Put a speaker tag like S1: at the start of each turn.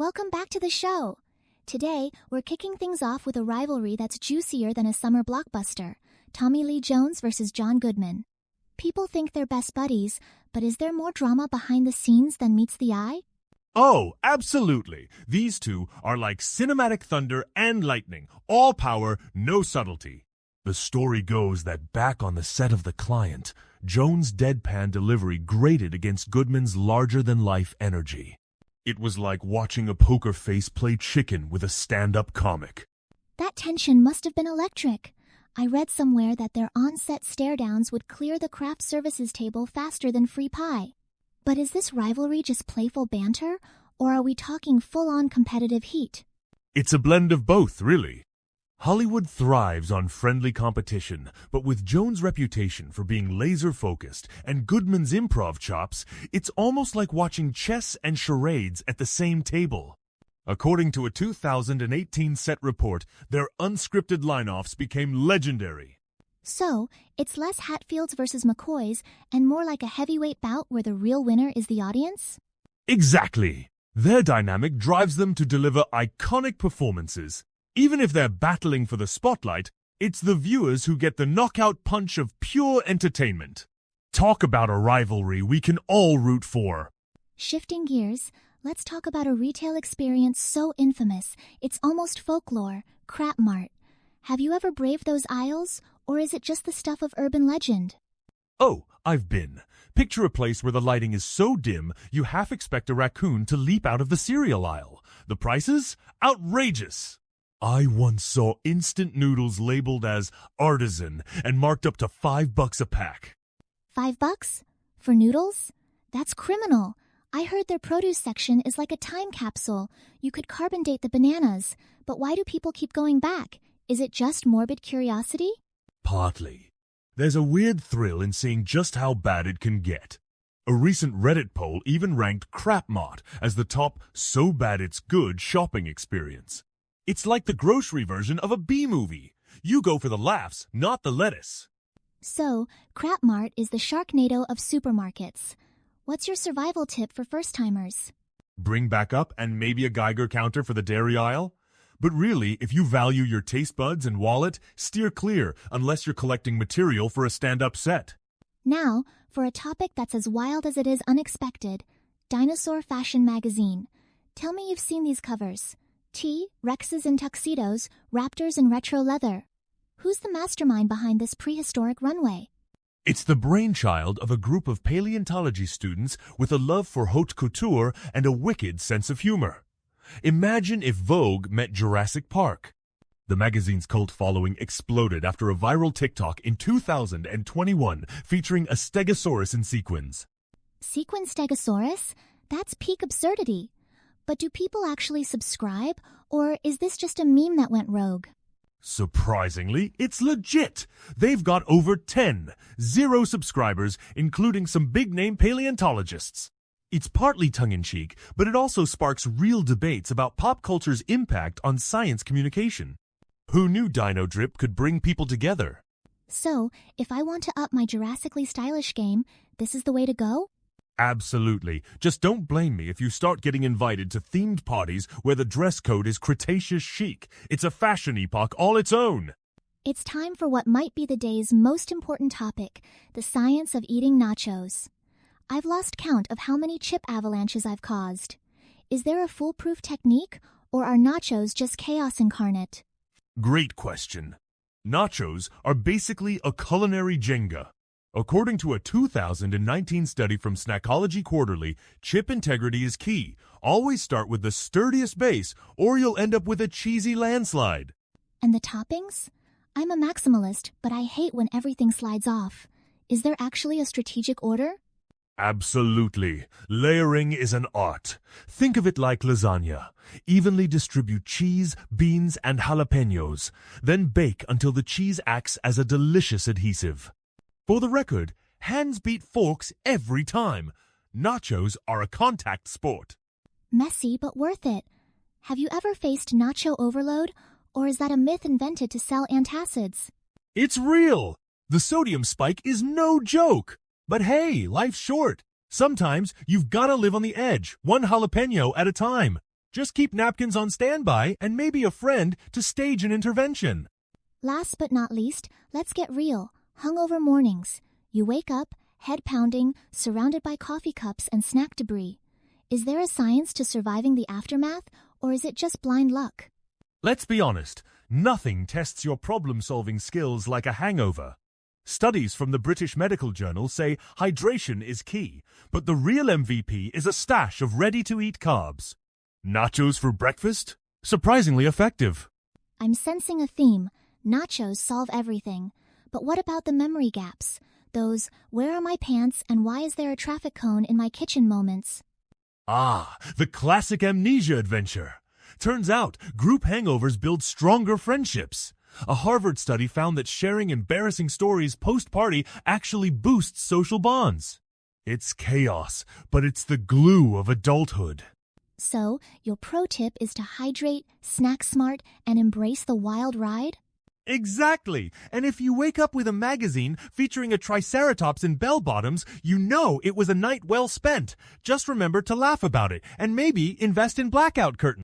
S1: Welcome back to the show. Today, we're kicking things off with a rivalry that's juicier than a summer blockbuster. Tommy Lee Jones versus John Goodman. People think they're best buddies, but is there more drama behind the scenes than meets the eye?
S2: Oh, absolutely. These two are like cinematic thunder and lightning. All power, no subtlety. The story goes that back on the set of The Client, Jones' deadpan delivery grated against Goodman's larger-than-life energy. It was like watching a poker face play chicken with a stand-up comic.
S1: That tension must have been electric. I read somewhere that their on-set stare-downs would clear the craft services table faster than free pie. But is this rivalry just playful banter, or are we talking full-on competitive heat?
S2: It's a blend of both, really. Hollywood thrives on friendly competition, but with Jones' reputation for being laser-focused and Goodman's improv chops, it's almost like watching chess and charades at the same table. According to a 2018 set report, their unscripted line-offs became legendary.
S1: So, it's less Hatfields versus McCoys and more like a heavyweight bout where the real winner is the audience?
S2: Exactly. Their dynamic drives them to deliver iconic performances. Even if they're battling for the spotlight, it's the viewers who get the knockout punch of pure entertainment. Talk about a rivalry we can all root for.
S1: Shifting gears, let's talk about a retail experience so infamous, it's almost folklore, Crap Mart. Have you ever braved those aisles, or is it just the stuff of urban legend?
S2: Oh, I've been. Picture a place where the lighting is so dim you half expect a raccoon to leap out of the cereal aisle. The prices? Outrageous! I once saw instant noodles labeled as artisan and marked up to $5 a pack.
S1: $5? For noodles? That's criminal. I heard their produce section is like a time capsule. You could carbon date the bananas. But why do people keep going back? Is it just morbid curiosity?
S2: Partly. There's a weird thrill in seeing just how bad it can get. A recent Reddit poll even ranked Crap Mart as the top so bad it's good shopping experience. It's like the grocery version of a B-movie. You go for the laughs, not the lettuce.
S1: So, Crap Mart is the Sharknado of supermarkets. What's your survival tip for first-timers?
S2: Bring backup and maybe a Geiger counter for the dairy aisle. But really, if you value your taste buds and wallet, steer clear unless you're collecting material for a stand-up set.
S1: Now, for a topic that's as wild as it is unexpected, Dinosaur Fashion Magazine. Tell me you've seen these covers. T, Rexes in tuxedos, Raptors in retro leather. Who's the mastermind behind this prehistoric runway?
S2: It's the brainchild of a group of paleontology students with a love for haute couture and a wicked sense of humor. Imagine if Vogue met Jurassic Park. The magazine's cult following exploded after a viral TikTok in 2021 featuring a stegosaurus in sequins.
S1: Sequin stegosaurus? That's peak absurdity. But do people actually subscribe, or is this just a meme that went rogue?
S2: Surprisingly, it's legit. They've got over 0 subscribers, including some big-name paleontologists. It's partly tongue-in-cheek, but it also sparks real debates about pop culture's impact on science communication. Who knew Dino Drip could bring people together?
S1: So, if I want to up my Jurassically stylish game, this is the way to go?
S2: Absolutely. Just don't blame me if you start getting invited to themed parties where the dress code is Cretaceous chic. It's a fashion epoch all its own.
S1: It's time for what might be the day's most important topic, the science of eating nachos. I've lost count of how many chip avalanches I've caused. Is there a foolproof technique, or are nachos just chaos incarnate?
S2: Great question. Nachos are basically a culinary Jenga. According to a 2019 study from Snackology Quarterly, chip integrity is key. Always start with the sturdiest base, or you'll end up with a cheesy landslide.
S1: And the toppings? I'm a maximalist, but I hate when everything slides off. Is there actually a strategic order?
S2: Absolutely. Layering is an art. Think of it like lasagna. Evenly distribute cheese, beans, and jalapenos. Then bake until the cheese acts as a delicious adhesive. For the record, hands beat forks every time. Nachos are a contact sport.
S1: Messy, but worth it. Have you ever faced nacho overload, or is that a myth invented to sell antacids?
S2: It's real. The sodium spike is no joke. But hey, life's short. Sometimes you've got to live on the edge, one jalapeno at a time. Just keep napkins on standby and maybe a friend to stage an intervention.
S1: Last but not least, let's get real. Hungover mornings. You wake up, head pounding, surrounded by coffee cups and snack debris. Is there a science to surviving the aftermath, or is it just blind luck?
S2: Let's be honest, nothing tests your problem-solving skills like a hangover. Studies from the British Medical Journal say hydration is key, but the real MVP is a stash of ready-to-eat carbs. Nachos for breakfast? Surprisingly effective.
S1: I'm sensing a theme. Nachos solve everything. But what about the memory gaps? Those, where are my pants and why is there a traffic cone in my kitchen moments?
S2: Ah, the classic amnesia adventure. Turns out, group hangovers build stronger friendships. A Harvard study found that sharing embarrassing stories post-party actually boosts social bonds. It's chaos, but it's the glue of adulthood.
S1: So, your pro tip is to hydrate, snack smart, and embrace the wild ride?
S2: Exactly! And if you wake up with a magazine featuring a triceratops in bell-bottoms, you know it was a night well spent. Just remember to laugh about it and maybe invest in blackout curtains.